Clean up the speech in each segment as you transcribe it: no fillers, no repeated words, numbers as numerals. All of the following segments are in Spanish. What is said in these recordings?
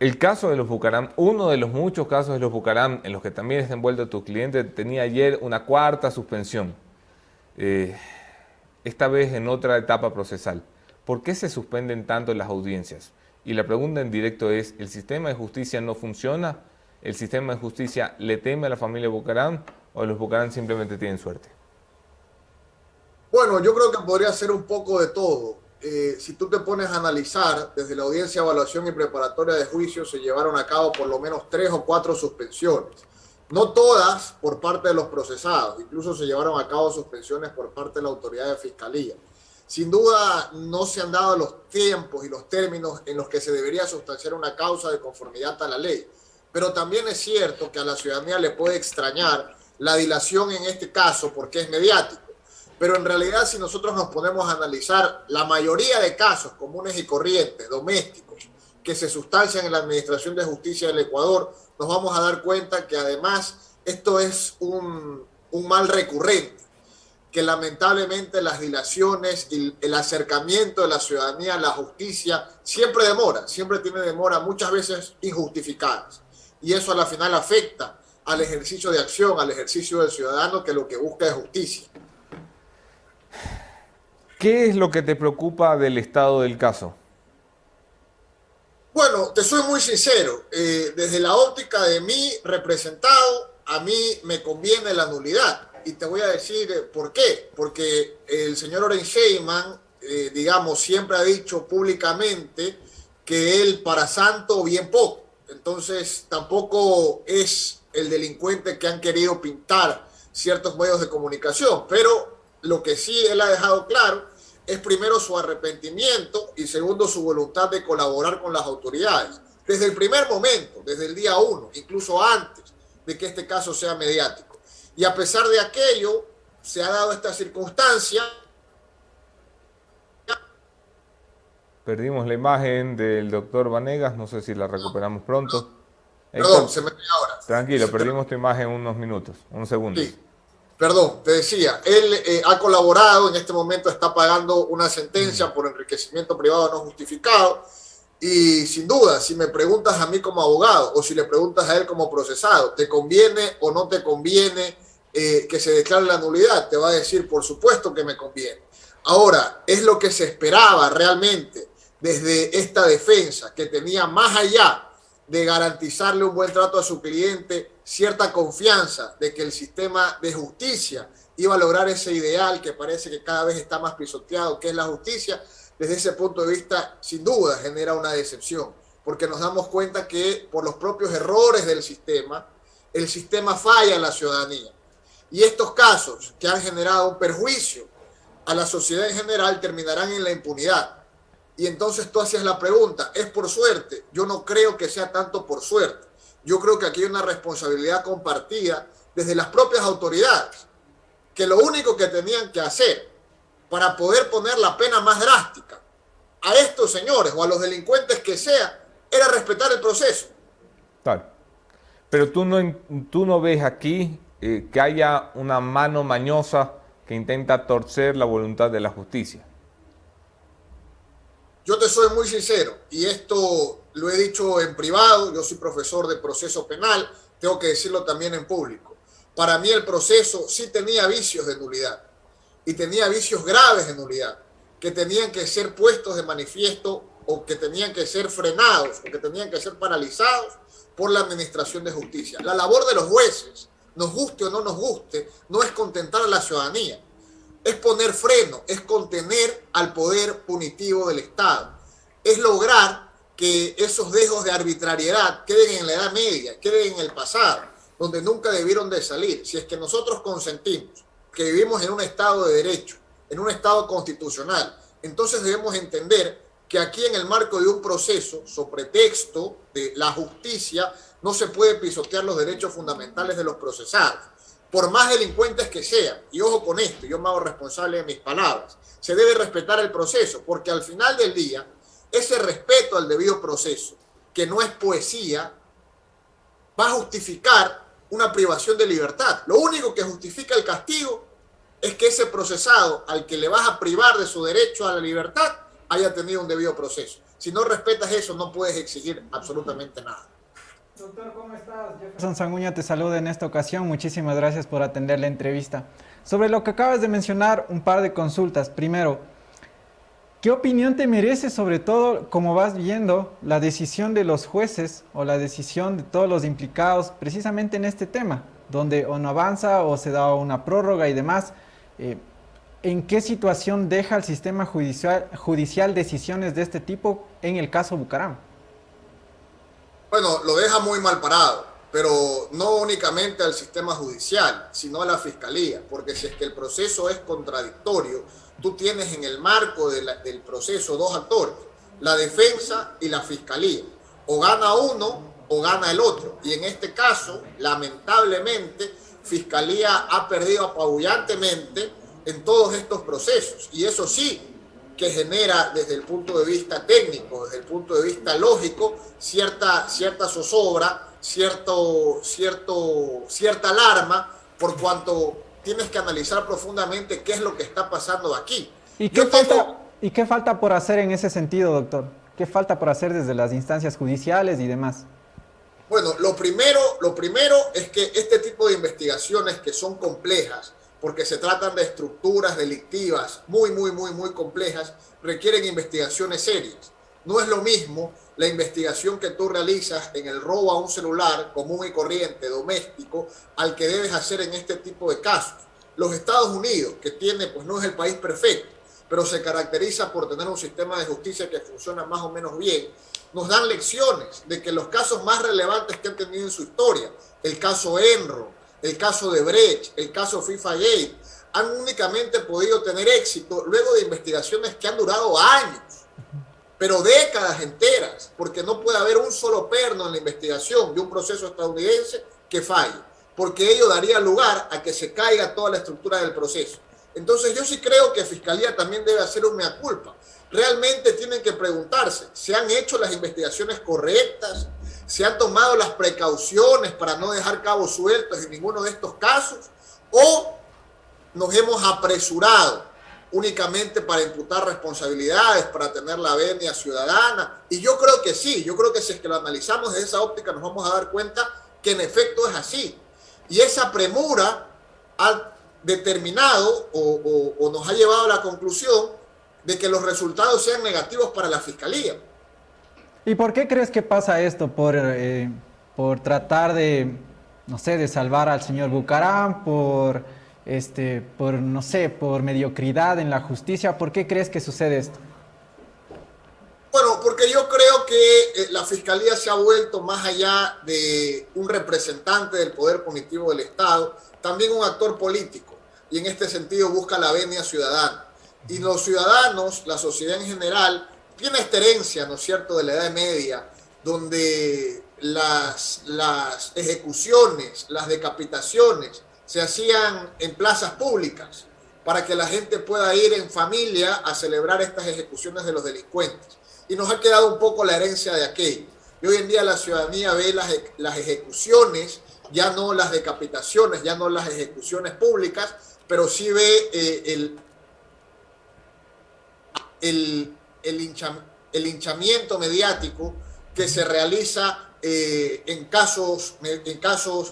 El caso de los Bucaram, uno de los muchos casos de los Bucaram en los que también está envuelto tu cliente, tenía ayer una cuarta suspensión, eh, esta vez en otra etapa procesal. ¿Por qué se suspenden tanto las audiencias? Y la pregunta en directo es, ¿el sistema de justicia no funciona? ¿El sistema de justicia le teme a la familia Bucaram o los Bucaram simplemente tienen suerte? Bueno, yo creo que podría ser un poco de todo. Si tú te pones a analizar, desde la audiencia, evaluación y preparatoria de juicio se llevaron a cabo por lo menos 3 o 4 suspensiones. No todas por parte de los procesados, incluso se llevaron a cabo suspensiones por parte de la autoridad de fiscalía. Sin duda no se han dado los tiempos y los términos en los que se debería sustanciar una causa de conformidad a la ley. Pero también es cierto que a la ciudadanía le puede extrañar la dilación en este caso porque es mediático. Pero en realidad, si nosotros nos ponemos a analizar la mayoría de casos comunes y corrientes, domésticos, que se sustancian en la Administración de Justicia del Ecuador, nos vamos a dar cuenta que además esto es un mal recurrente, que lamentablemente las dilaciones y el acercamiento de la ciudadanía a la justicia siempre demora, siempre tiene demora, muchas veces injustificadas. Y eso a la final afecta al ejercicio de acción, al ejercicio del ciudadano que lo que busca es justicia. ¿Qué es lo que te preocupa del estado del caso? Bueno, te soy muy sincero, desde la óptica de mi representado, a mí me conviene la nulidad. Y te voy a decir por qué. Porque el señor Oren Sheyman, digamos, siempre ha dicho públicamente que él para santo bien poco. Entonces tampoco es el delincuente que han querido pintar ciertos medios de comunicación. Pero lo que sí él ha dejado claro es primero su arrepentimiento y segundo su voluntad de colaborar con las autoridades. Desde el primer momento, desde el día 1, incluso antes de que este caso sea mediático. Y a pesar de aquello, se ha dado esta circunstancia. Perdimos la imagen del doctor Vanegas, no sé si la recuperamos pronto. Perdón, Héctor, se me dio ahora. tranquilo, perdimos tu imagen unos minutos, unos segundos. Sí, perdón, te decía, él ha colaborado, en este momento está pagando una sentencia por enriquecimiento privado no justificado. Y sin duda, si me preguntas a mí como abogado o si le preguntas a él como procesado, ¿te conviene o no te conviene que se declare la nulidad? Te va a decir, por supuesto que me conviene. Ahora, es lo que se esperaba realmente desde esta defensa, que tenía más allá de garantizarle un buen trato a su cliente, cierta confianza de que el sistema de justicia iba a lograr ese ideal que parece que cada vez está más pisoteado, que es la justicia. Desde ese punto de vista, sin duda, genera una decepción, porque nos damos cuenta que por los propios errores del sistema, el sistema falla a la ciudadanía. Y estos casos que han generado un perjuicio a la sociedad en general terminarán en la impunidad. Y entonces tú hacías la pregunta, ¿es por suerte? Yo no creo que sea tanto por suerte. Yo creo que aquí hay una responsabilidad compartida desde las propias autoridades, que lo único que tenían que hacer para poder poner la pena más drástica a estos señores o a los delincuentes que sea, era respetar el proceso. Claro. Pero tú no ves aquí que haya una mano mañosa que intenta torcer la voluntad de la justicia. Yo te soy muy sincero, y esto lo he dicho en privado, yo soy profesor de proceso penal, tengo que decirlo también en público. Para mí el proceso sí tenía vicios de nulidad, y tenía vicios graves de nulidad, que tenían que ser puestos de manifiesto o que tenían que ser frenados o que tenían que ser paralizados por la Administración de Justicia. La labor de los jueces, nos guste o no nos guste, no es contentar a la ciudadanía, es poner freno, es contener al poder punitivo del Estado, es lograr que esos dejos de arbitrariedad queden en la Edad Media, queden en el pasado, donde nunca debieron de salir. Si es que nosotros consentimos que vivimos en un Estado de derecho, en un Estado constitucional, entonces debemos entender que aquí en el marco de un proceso, sobre pretexto de la justicia, no se puede pisotear los derechos fundamentales de los procesados, por más delincuentes que sean. Y ojo con esto, yo me hago responsable de mis palabras, se debe respetar el proceso, porque al final del día, ese respeto al debido proceso, que no es poesía, va a justificar una privación de libertad. Lo único que justifica el castigo es que ese procesado al que le vas a privar de su derecho a la libertad haya tenido un debido proceso. Si no respetas eso, no puedes exigir absolutamente nada. Doctor, ¿cómo estás? Jefferson Sanguña te saluda en esta ocasión. Muchísimas gracias por atender la entrevista. Sobre lo que acabas de mencionar, un par de consultas. Primero, ¿qué opinión te merece, sobre todo, cómo vas viendo la decisión de los jueces o la decisión de todos los implicados precisamente en este tema, donde o no avanza o se da una prórroga y demás? ¿En qué situación deja el sistema judicial decisiones de este tipo en el caso Bucaram? Bueno, lo deja muy mal parado, pero no únicamente al sistema judicial, sino a la fiscalía, porque si es que el proceso es contradictorio, tú tienes en el marco del proceso dos actores, la defensa y la fiscalía. O gana uno o gana el otro. Y en este caso, lamentablemente, Fiscalía ha perdido apabullantemente en todos estos procesos. Y eso sí que genera desde el punto de vista técnico, desde el punto de vista lógico, cierta zozobra, cierta alarma, por cuanto tienes que analizar profundamente qué es lo que está pasando aquí. ¿Y qué falta por hacer en ese sentido, doctor? ¿Qué falta por hacer desde las instancias judiciales y demás? Bueno, lo primero es que este tipo de investigaciones que son complejas, porque se tratan de estructuras delictivas muy complejas, requieren investigaciones serias. No es lo mismo la investigación que tú realizas en el robo a un celular común y corriente, doméstico, al que debes hacer en este tipo de casos. Los Estados Unidos, que tiene, pues no es el país perfecto, pero se caracteriza por tener un sistema de justicia que funciona más o menos bien, nos dan lecciones de que los casos más relevantes que han tenido en su historia, el caso Enron, el caso de Brecht, el caso FIFA Gate, han únicamente podido tener éxito luego de investigaciones que han durado años, pero décadas enteras, porque no puede haber un solo perno en la investigación de un proceso estadounidense que falle, porque ello daría lugar a que se caiga toda la estructura del proceso. Entonces yo sí creo que Fiscalía también debe hacer un mea culpa. Realmente tienen que preguntarse, ¿se han hecho las investigaciones correctas? ¿Se han tomado las precauciones para no dejar cabos sueltos en ninguno de estos casos? ¿O nos hemos apresurado únicamente para imputar responsabilidades, para tener la venia ciudadana? Y yo creo que sí, yo creo que si es que lo analizamos desde esa óptica nos vamos a dar cuenta que en efecto es así. Y esa premura ha determinado o nos ha llevado a la conclusión de que los resultados sean negativos para la Fiscalía. ¿Y por qué crees que pasa esto? ¿Por tratar de, no sé, de salvar al señor Bucaram? No sé, por mediocridad en la justicia? ¿Por qué crees que sucede esto? Bueno, porque yo creo que la Fiscalía se ha vuelto más allá de un representante del poder punitivo del Estado, también un actor político, y en este sentido busca la venia ciudadana. Y los ciudadanos, la sociedad en general, tiene esta herencia, ¿no es cierto?, de la Edad Media, donde las ejecuciones, las decapitaciones se hacían en plazas públicas para que la gente pueda ir en familia a celebrar estas ejecuciones de los delincuentes. Y nos ha quedado un poco la herencia de aquello. Y hoy en día la ciudadanía ve las ejecuciones, ya no las decapitaciones, ya no las ejecuciones públicas, pero sí ve el linchamiento mediático que se realiza en casos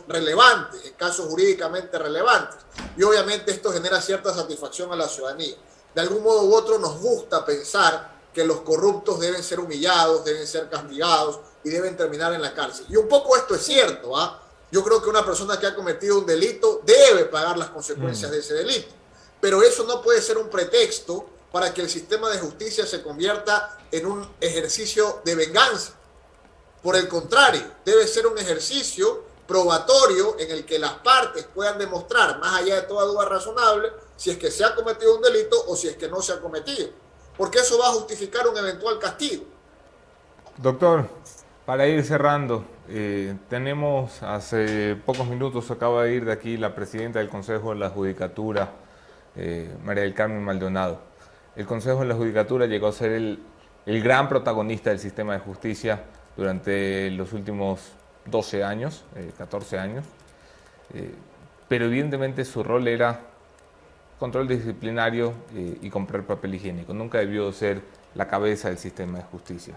relevantes, en casos jurídicamente relevantes. Y obviamente esto genera cierta satisfacción a la ciudadanía. De algún modo u otro nos gusta pensar que los corruptos deben ser humillados, deben ser castigados y deben terminar en la cárcel. Y un poco esto es cierto, ¿ah? Yo creo que una persona que ha cometido un delito debe pagar las consecuencias de ese delito. Pero eso no puede ser un pretexto para que el sistema de justicia se convierta en un ejercicio de venganza. Por el contrario, debe ser un ejercicio probatorio en el que las partes puedan demostrar, más allá de toda duda razonable, si es que se ha cometido un delito o si es que no se ha cometido. Porque eso va a justificar un eventual castigo. Doctor, para ir cerrando, tenemos hace pocos minutos, acaba de ir de aquí la presidenta del Consejo de la Judicatura, María del Carmen Maldonado. El Consejo de la Judicatura llegó a ser el gran protagonista del sistema de justicia durante los últimos 12 años, 14 años, pero evidentemente su rol era control disciplinario y comprar papel higiénico. Nunca debió ser la cabeza del sistema de justicia.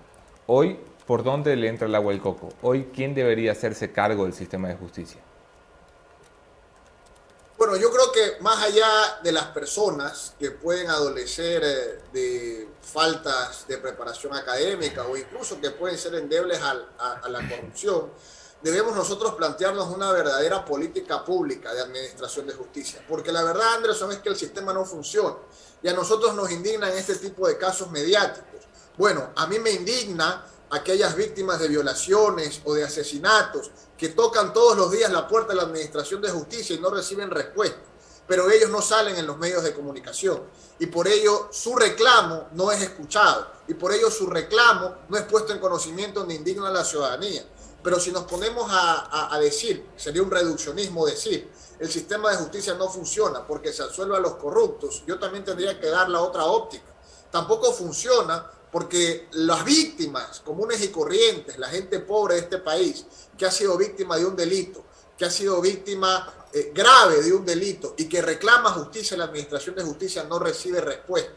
Hoy, ¿por dónde le entra el agua al coco? Hoy, ¿quién debería hacerse cargo del sistema de justicia? Bueno, yo creo que más allá de las personas que pueden adolecer de faltas de preparación académica o incluso que pueden ser endebles a la corrupción, debemos nosotros plantearnos una verdadera política pública de administración de justicia. Porque la verdad, Anderson, es que el sistema no funciona y a nosotros nos indignan este tipo de casos mediáticos. Bueno, a mí me indigna aquellas víctimas de violaciones o de asesinatos que tocan todos los días la puerta de la administración de justicia y no reciben respuesta, pero ellos no salen en los medios de comunicación y por ello su reclamo no es escuchado y por ello su reclamo no es puesto en conocimiento ni indigna a la ciudadanía. Pero si nos ponemos a decir, sería un reduccionismo decir, el sistema de justicia no funciona porque se absuelve a los corruptos, yo también tendría que dar la otra óptica. Tampoco funciona porque las víctimas comunes y corrientes, la gente pobre de este país, que ha sido víctima de un delito, que ha sido víctima grave de un delito y que reclama justicia en la administración de justicia, no recibe respuesta.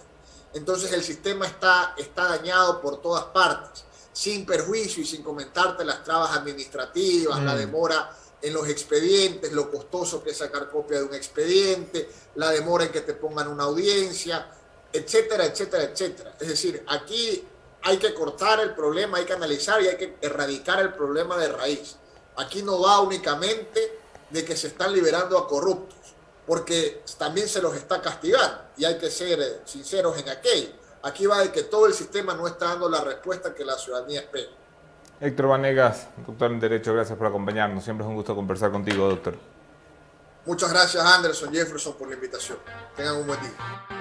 Entonces el sistema está dañado por todas partes, sin perjuicio y sin comentarte las trabas administrativas, la demora en los expedientes, lo costoso que es sacar copia de un expediente, la demora en que te pongan una audiencia, etcétera, etcétera, etcétera. Es decir, aquí hay que cortar el problema, hay que analizar y hay que erradicar el problema de raíz. Aquí no va únicamente de que se están liberando a corruptos, porque también se los está castigando y hay que ser sinceros en aquello. Aquí va de que todo el sistema no está dando la respuesta que la ciudadanía espera. Héctor Vanegas, doctor en Derecho, gracias por acompañarnos. Siempre es un gusto conversar contigo, doctor. Muchas gracias, Anderson, Jefferson, por la invitación. Tengan un buen día.